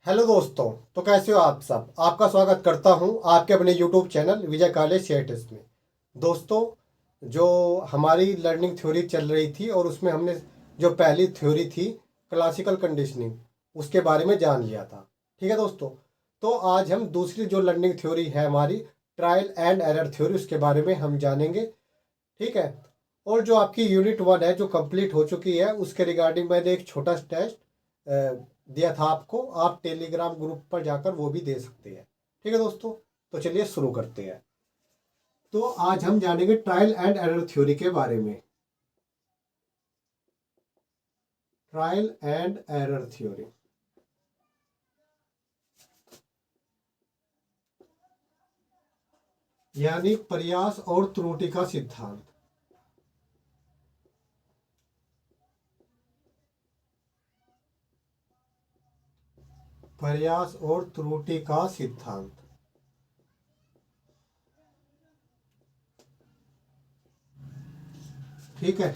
Hello दोस्तों। तो कैसे हो आप सब। आपका स्वागत करता हूं आपके अपने यूट्यूब चैनल विजय काले शेयर्स में। दोस्तों, जो हमारी लर्निंग थ्योरी चल रही थी और उसमें हमने जो पहली थ्योरी थी क्लासिकल कंडीशनिंग, उसके बारे में जान लिया था। ठीक है दोस्तों। तो आज हम दूसरी जो लर्निंग थ्योरी है हमारी ट्रायल एंड एरर थ्योरी, उसके बारे में हम जानेंगे। ठीक है। और जो आपकी यूनिट 1 है जो कंप्लीट हो चुकी है, उसके रिगार्डिंग मैंने एक छोटा टेस्ट दिया था आपको। आप टेलीग्राम ग्रुप पर जाकर वो भी दे सकते हैं। ठीक है दोस्तों। तो चलिए शुरू करते हैं। तो आज हम जानेंगे ट्रायल एंड एरर थ्योरी के बारे में। ट्रायल एंड एरर थ्योरी यानी प्रयास और त्रुटि का सिद्धांत। प्रयास और त्रुटि का सिद्धांत। ठीक है।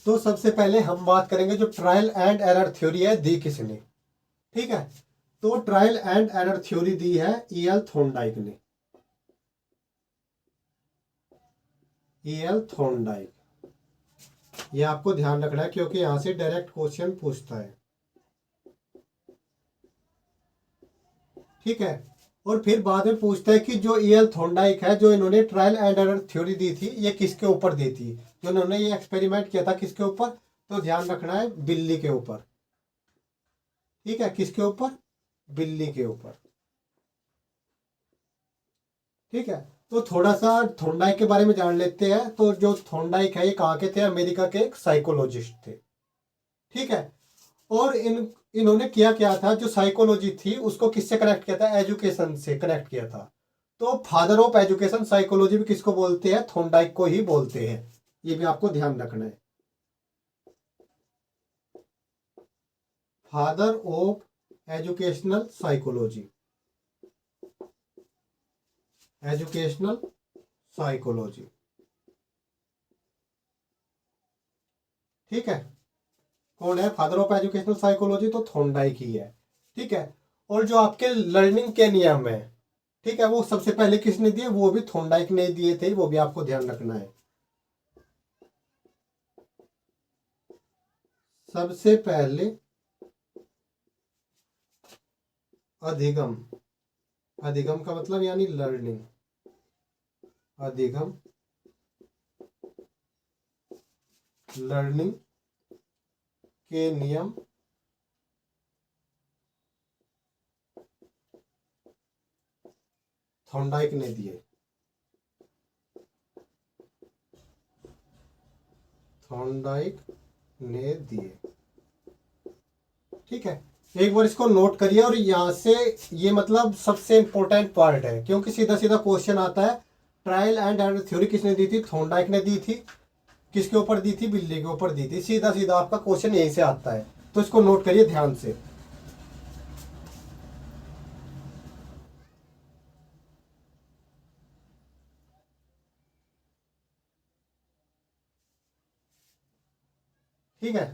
तो सबसे पहले हम बात करेंगे जो ट्रायल एंड एरर थ्योरी है दी किसने। ठीक है। तो ट्रायल एंड एरर थ्योरी दी है E.L. थॉर्नडाइक ने। E.L. थॉर्नडाइक, ये आपको ध्यान रखना है क्योंकि यहां से डायरेक्ट क्वेश्चन पूछता है। ठीक है। और फिर बाद में पूछता है कि जो E.L. थॉर्नडाइक है, जो इन्होंने ट्रायल एंड एरर थ्योरी दी थी, ये किसके ऊपर दी थी। जो इन्होंने ये एक्सपेरिमेंट किया था किसके ऊपर। तो ध्यान रखना है बिल्ली के ऊपर। ठीक है, किसके ऊपर। बिल्ली के ऊपर। ठीक है। तो थोड़ा सा थॉर्नडाइक के बारे में जान लेते हैं। तो जो थॉर्नडाइक है ये कहाँ के थे, अमेरिका के एक साइकोलॉजिस्ट थे। ठीक है। और इन्होंने किया क्या था, जो साइकोलॉजी थी उसको किससे कनेक्ट किया था, एजुकेशन से कनेक्ट किया था। तो फादर ऑफ एजुकेशन साइकोलॉजी भी किसको बोलते हैं, थॉर्नडाइक को ही बोलते हैं। ये भी आपको ध्यान रखना है। Father of educational psychology. Educational psychology. ठीक है। कौन है फादर ऑफ एजुकेशनल साइकोलॉजी, तो थॉर्नडाइक ही है। ठीक है। और जो आपके लर्निंग के नियम है, ठीक है, वो सबसे पहले किसने दिए, वो भी थॉर्नडाइक ने दिए थे। वो भी आपको ध्यान रखना है। सबसे पहले अधिगम। अधिगम का मतलब यानी लर्निंग। अधिगम, लर्निंग के नियम थॉर्नडाइक ने दिए। थॉर्नडाइक ने दिए। ठीक है। एक बार इसको नोट करिए। और यहां से ये मतलब सबसे इंपॉर्टेंट पार्ट है क्योंकि सीधा सीधा क्वेश्चन आता है। ट्रायल एंड एरर थ्योरी किसने दी थी, थॉर्नडाइक ने दी थी। किसके ऊपर दी थी, बिल्ली के ऊपर दी थी। सीधा सीधा आपका क्वेश्चन यहीं से आता है। तो इसको नोट करिए ध्यान से। ठीक है।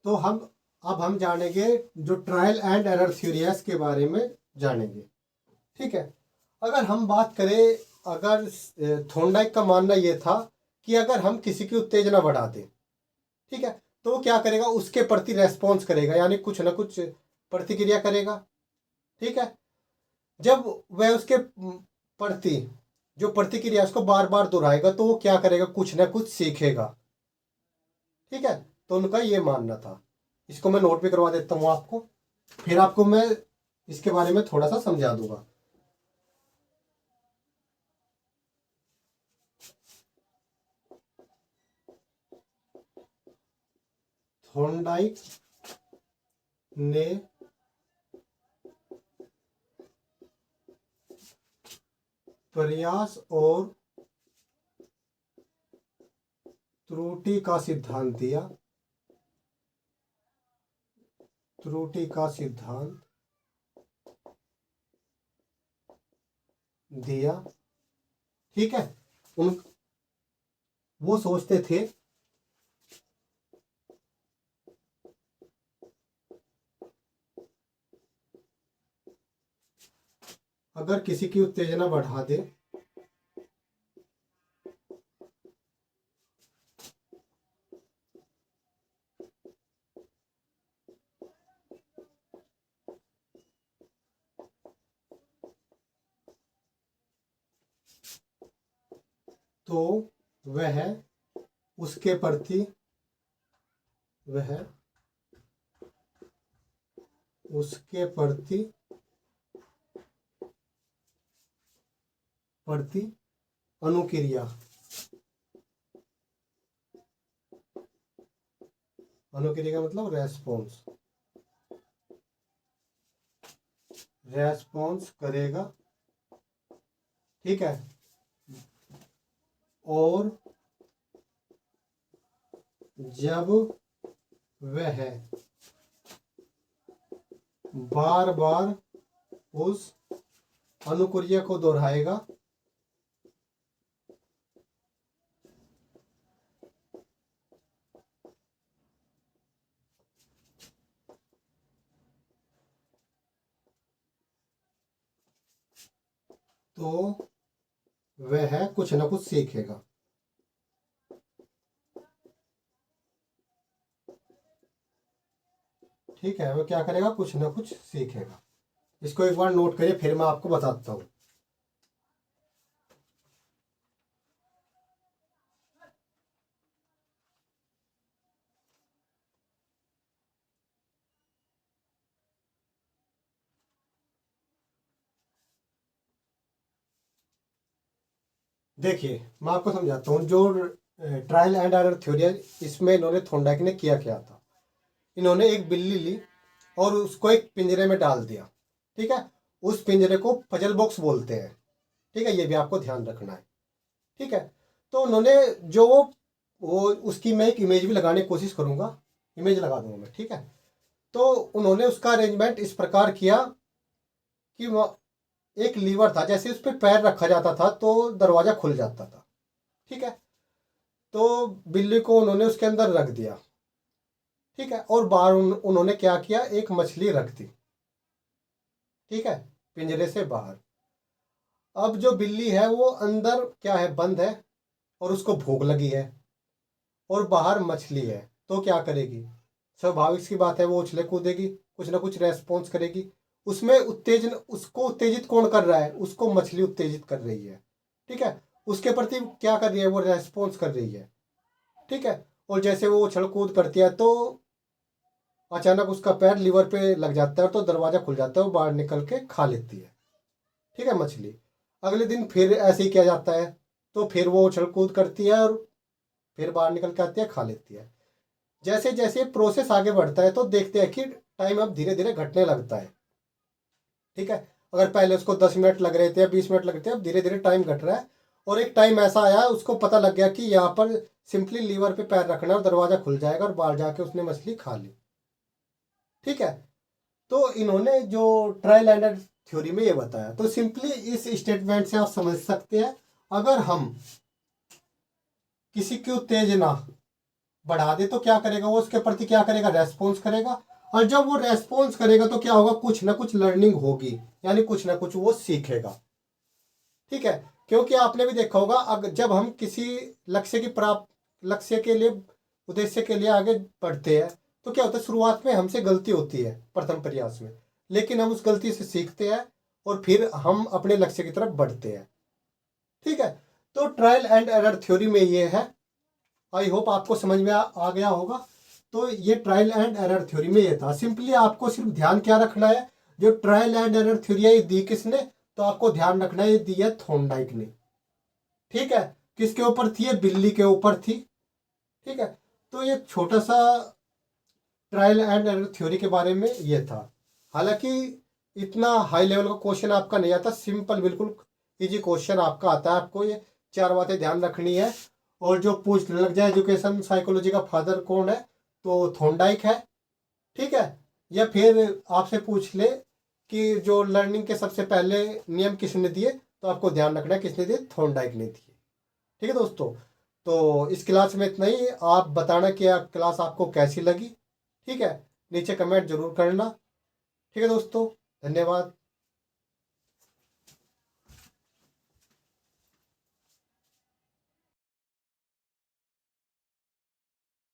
तो हम अब हम जानेंगे जो ट्रायल एंड एरर थ्योरी है इसके बारे में जानेंगे। ठीक है। अगर हम बात करें, अगर थॉर्नडाइक का मानना यह था कि अगर हम किसी की उत्तेजना बढ़ा दें, ठीक है, तो वो क्या करेगा, उसके प्रति रेस्पॉन्स करेगा, यानी कुछ ना कुछ प्रतिक्रिया करेगा। ठीक है। जब वह उसके प्रति जो प्रतिक्रिया उसको बार बार दोहराएगा तो वो क्या करेगा, कुछ ना कुछ सीखेगा। ठीक है। तो उनका ये मानना था। इसको मैं नोट भी करवा देता हूँ आपको, फिर आपको मैं इसके बारे में थोड़ा सा समझा दूंगा। थॉर्नडाइक ने प्रयास और त्रुटि का सिद्धांत दिया। त्रुटि का सिद्धांत दिया। ठीक है, उन वो सोचते थे अगर किसी की उत्तेजना बढ़ा दे तो वह उसके प्रति वह उसके प्रति अनुक्रिया अनुक्रिया का मतलब रेस्पॉन्स करेगा। ठीक है, और जब वह बार बार उस अनुक्रिया को दोहराएगा तो वह कुछ ना कुछ सीखेगा। ठीक है, वो क्या करेगा, कुछ ना कुछ सीखेगा। इसको एक बार नोट करिए, फिर मैं आपको बताता हूँ। देखिए, मैं आपको समझाता हूँ। जो ट्रायल एंड एरर थ्योरी है, इसमें इन्होंने थॉर्नडाइक ने किया क्या था। इन्होंने एक बिल्ली ली और उसको एक पिंजरे में डाल दिया। ठीक है, उस पिंजरे को पजल बॉक्स बोलते हैं। ठीक है, ये भी आपको ध्यान रखना है। ठीक है, तो उन्होंने जो वो उसकी मैं एक इमेज भी लगाने की कोशिश करूंगा, इमेज लगा दूंगा मैं। ठीक है, तो उन्होंने उसका अरेंजमेंट इस प्रकार किया कि वह एक लीवर था, जैसे उस पर पैर रखा जाता था तो दरवाजा खुल जाता था। ठीक है, तो बिल्ली को उन्होंने उसके अंदर रख दिया। ठीक है, और बाहर उन्होंने क्या किया, एक मछली रख दी। ठीक है, पिंजरे से बाहर। अब जो बिल्ली है वो अंदर क्या है, बंद है, और उसको भूख लगी है, और बाहर मछली है। तो क्या करेगी, स्वाभाविक सी बात है, वो उछले कूदेगी, कुछ ना कुछ रेस्पॉन्स करेगी। उसमें उत्तेजन, उसको उत्तेजित कौन कर रहा है, उसको मछली उत्तेजित कर रही है। ठीक है, उसके प्रति क्या कर रही है, वो रेस्पॉन्स कर रही है। ठीक है, और जैसे वो उछल कूद करती है तो अचानक उसका पैर लीवर पे लग जाता है, तो दरवाजा खुल जाता है, वो बाहर निकल के खा लेती है। ठीक है, मछली। अगले दिन फिर ऐसे ही किया जाता है, तो फिर वो उछल कूद करती है और फिर बाहर निकल के आती है, खा लेती है। जैसे जैसे प्रोसेस आगे बढ़ता है तो देखते हैं कि टाइम अब धीरे धीरे घटने लगता है। ठीक है, अगर पहले उसको 10 मिनट लग रहे थे या 20 मिनट लग रहे थे, अब धीरे धीरे टाइम घट रहा है। और एक टाइम ऐसा आया, उसको पता लग गया कि यहाँ पर सिंपली लीवर पे पैर रखना है और दरवाजा खुल जाएगा, और बाहर जाके उसने मछली खा ली। ठीक है, तो इन्होंने जो ट्रायल एंड एरर थ्योरी में ये बताया, तो सिंपली इस स्टेटमेंट से आप समझ सकते हैं, अगर हम किसी की उत्तेजना बढ़ा दे तो क्या करेगा, वो उसके प्रति क्या करेगा, रेस्पॉन्स करेगा। और जब वो रेस्पॉन्स करेगा तो क्या होगा, कुछ ना कुछ लर्निंग होगी, यानी कुछ ना कुछ वो सीखेगा। ठीक है, क्योंकि आपने भी देखा होगा, अगर जब हम किसी लक्ष्य की प्राप्त लक्ष्य के लिए, उद्देश्य के लिए आगे बढ़ते हैं, तो क्या होता है, शुरुआत में हमसे गलती होती है प्रथम प्रयास में, लेकिन हम उस गलती से सीखते हैं और फिर हम अपने लक्ष्य की तरफ बढ़ते हैं। ठीक है, तो ट्रायल एंड एरर थ्योरी में ये है। आई होप आपको समझ में आ गया होगा। तो ये ट्रायल एंड एरर थ्योरी में ये था। सिंपली आपको सिर्फ ध्यान क्या रखना है, जो ट्रायल एंड एरर थ्योरी है ये दी किसने, तो आपको ध्यान रखना है ये दी है थॉर्नडाइक ने। ठीक है, किसके ऊपर थी, ये बिल्ली के ऊपर थी। ठीक है, तो ये छोटा सा ट्रायल एंड एरर थ्योरी के बारे में ये था। हालांकि इतना हाई लेवल का क्वेश्चन आपका नहीं आता, सिंपल बिल्कुल इजी क्वेश्चन आपका आता है। आपको ये चार बातें ध्यान रखनी है। और जो पूछने लग जाए एजुकेशन साइकोलॉजी का फादर कौन है, तो थॉर्नडाइक है। ठीक है, या फिर आपसे पूछ ले कि जो लर्निंग के सबसे पहले नियम किसने दिए, तो आपको ध्यान रखना है किसने दी, थॉर्नडाइक ने दी। ठीक है दोस्तों, तो इस क्लास में इतना ही। आप बताना कि क्लास आपको कैसी लगी। ठीक है, नीचे कमेंट जरूर करना। ठीक है दोस्तों, धन्यवाद।